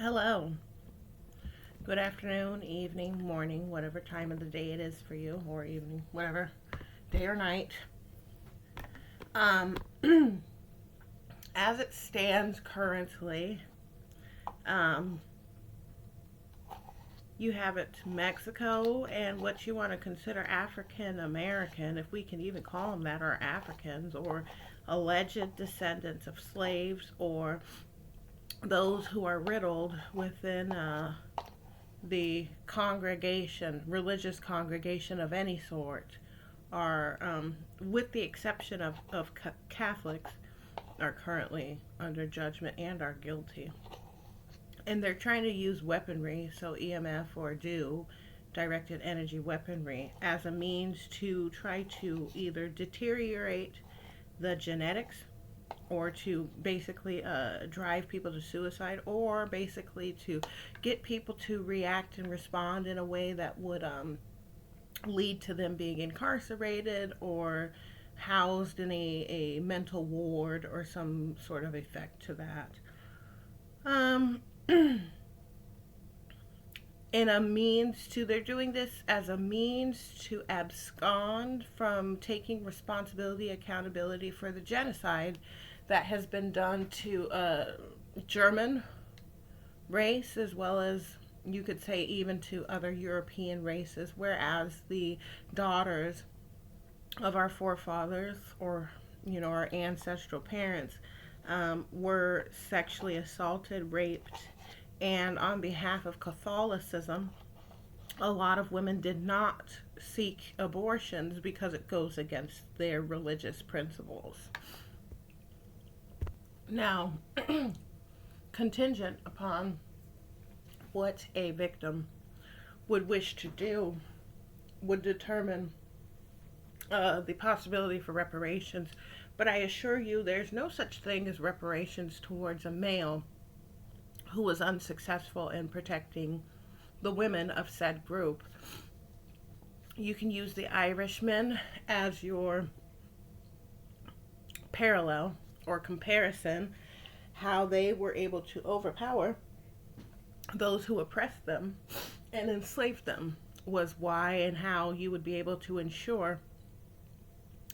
Hello. Good afternoon, evening, morning, whatever time of the day it is for you, or evening, whatever, day or night. Um, as it stands currently, um, you have it Mexico and what you want to consider African American, if we can even call them that, are Africans or alleged descendants of slaves or those who are riddled within the congregation, religious congregation of any sort, are, with the exception of Catholics, are currently under judgment and are guilty. And they're trying to use weaponry, so EMF or DO, directed energy weaponry, as a means to try to either deteriorate the genetics or to basically drive people to suicide, or basically to get people to react and respond in a way that would lead to them being incarcerated or housed in a mental ward or some sort of effect to that. Um, in a means to, they're doing this as a means to abscond from taking responsibility, accountability for the genocide that has been done to German race, as well as you could say even to other European races, whereas the daughters of our forefathers, or our ancestral parents, were sexually assaulted, raped, and on behalf of Catholicism, a lot of women did not seek abortions because it goes against their religious principles. Now, contingent upon what a victim would wish to do, would determine the possibility for reparations. But I assure you, there's no such thing as reparations towards a male who was unsuccessful in protecting the women of said group. You can use the Irishmen as your parallel or comparison, how they were able to overpower those who oppressed them and enslaved them, was why and how you would be able to ensure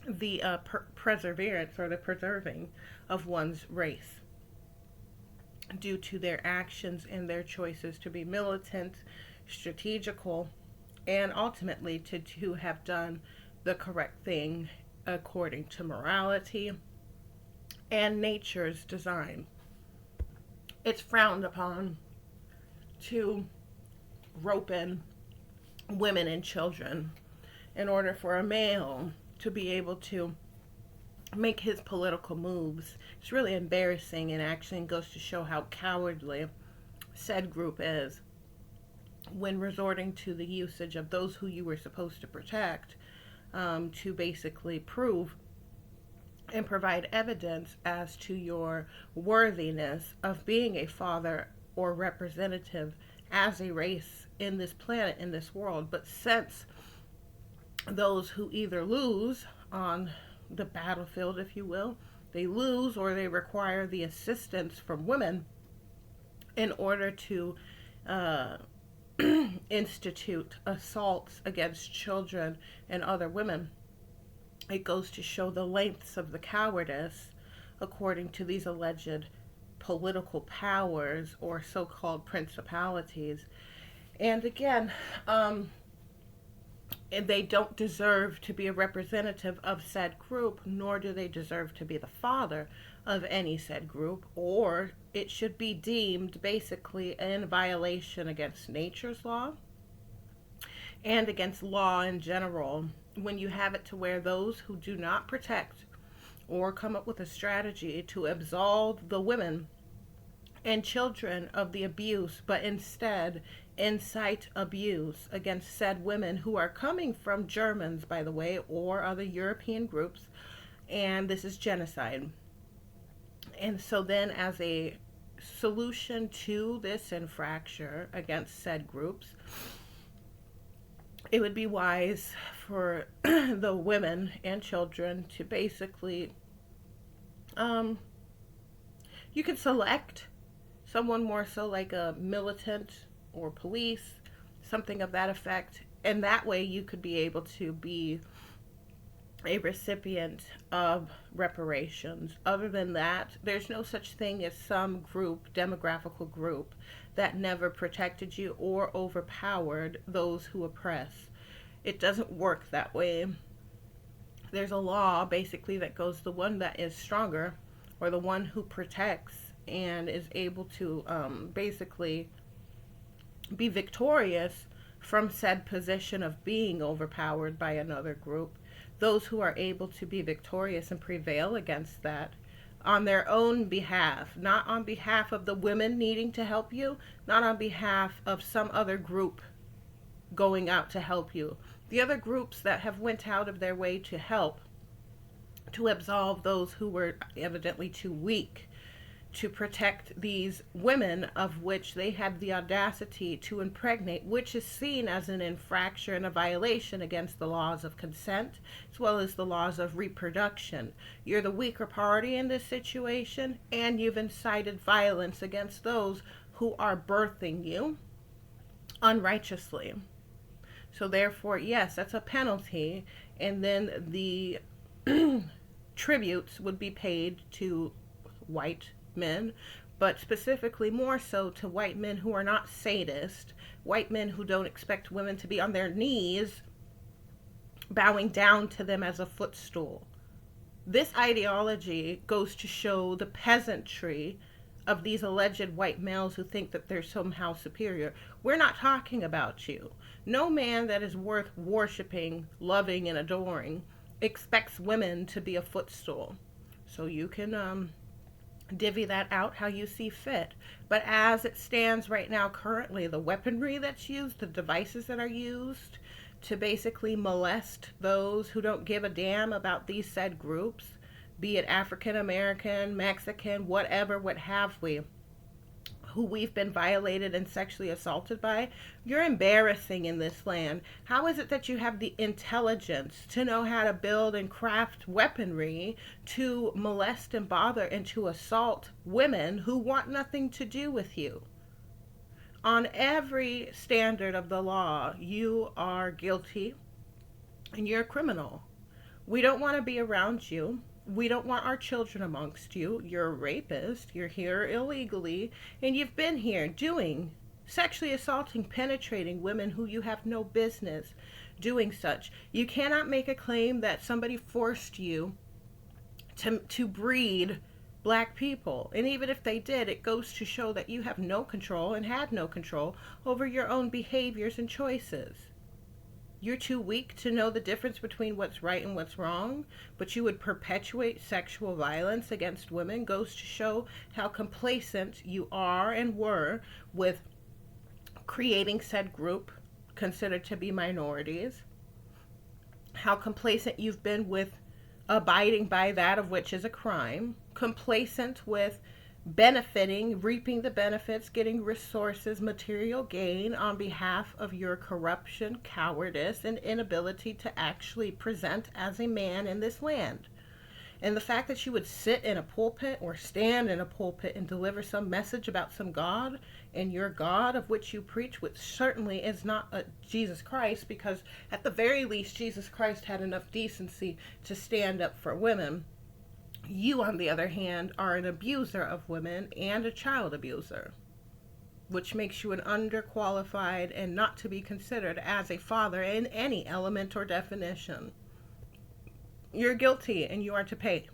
the perseverance or the preserving of one's race due to their actions and their choices to be militant, strategical, and ultimately to have done the correct thing according to morality and nature's design. It's frowned upon to rope in women and children in order for a male to be able to make his political moves. It's really embarrassing and actually goes to show how cowardly said group is when resorting to the usage of those who you were supposed to protect, to basically prove and provide evidence as to your worthiness of being a father or representative as a race in this planet, in this world. But since those who either lose on the battlefield, if you will, they lose or they require the assistance from women in order to uh, institute assaults against children and other women. It goes to show the lengths of the cowardice according to these alleged political powers or so called principalities. And again, they don't deserve to be a representative of said group, nor do they deserve to be the father of any said group, or it should be deemed basically in violation against nature's law and against law in general when you have it to where those who do not protect or come up with a strategy to absolve the women and children of the abuse, but instead incite abuse against said women who are coming from Germans, by the way, or other European groups, and this is genocide. And so then, as a solution to this infraction against said groups, it would be wise for the women and children to basically, you could select someone more so like a militant or police, something of that effect. And that way you could be able to be a recipient of reparations. Other than that, there's no such thing as some group, demographical group, that never protected you or overpowered those who oppress. It doesn't work that way. There's a law basically that goes the one that is stronger, or the one who protects and is able to basically be victorious from said position of being overpowered by another group. Those who are able to be victorious and prevail against that on their own behalf, not on behalf of the women needing to help you, not on behalf of some other group going out to help you. The other groups that have went out of their way to help, to absolve those who were evidently too weak to protect these women, of which they had the audacity to impregnate, which is seen as an infraction and a violation against the laws of consent, as well as the laws of reproduction. You're the weaker party in this situation, and you've incited violence against those who are birthing you unrighteously. So therefore, yes, that's a penalty. And then the tributes would be paid to white men, but specifically more so to white men who are not sadists, white men who don't expect women to be on their knees bowing down to them as a footstool. This ideology goes to show the peasantry of these alleged white males who think that they're somehow superior. We're not talking about you. No man that is worth worshiping, loving, and adoring expects women to be a footstool. So you can divvy that out how you see fit. But as it stands right now, currently, the weaponry that's used, the devices that are used to basically molest those who don't give a damn about these said groups, be it African American, Mexican, whatever, what have we, who we've been violated and sexually assaulted by, you're embarrassing in this land. How is it that you have the intelligence to know how to build and craft weaponry to molest and bother and to assault women who want nothing to do with you? On every standard of the law, you are guilty and you're a criminal. We don't want to be around you. We don't want our children amongst you. You're a rapist. You're here illegally. And you've been here doing, sexually assaulting, penetrating women who you have no business doing such. You cannot make a claim that somebody forced you to breed black people. And even if they did, it goes to show that you have no control and had no control over your own behaviors and choices. You're too weak to know the difference between what's right and what's wrong, but you would perpetuate sexual violence against women. Goes to show how complacent you are and were with creating said group considered to be minorities. How complacent you've been with abiding by that of which is a crime. Complacent with benefiting, reaping the benefits, getting resources, material gain on behalf of your corruption, cowardice, and inability to actually present as a man in this land. And the fact that you would sit in a pulpit or stand in a pulpit and deliver some message about some God, and your God of which you preach, which certainly is not Jesus Christ, because at the very least Jesus Christ had enough decency to stand up for women. You, on the other hand, are an abuser of women and a child abuser, which makes you an underqualified and not to be considered as a father in any element or definition. You're guilty and you are to pay.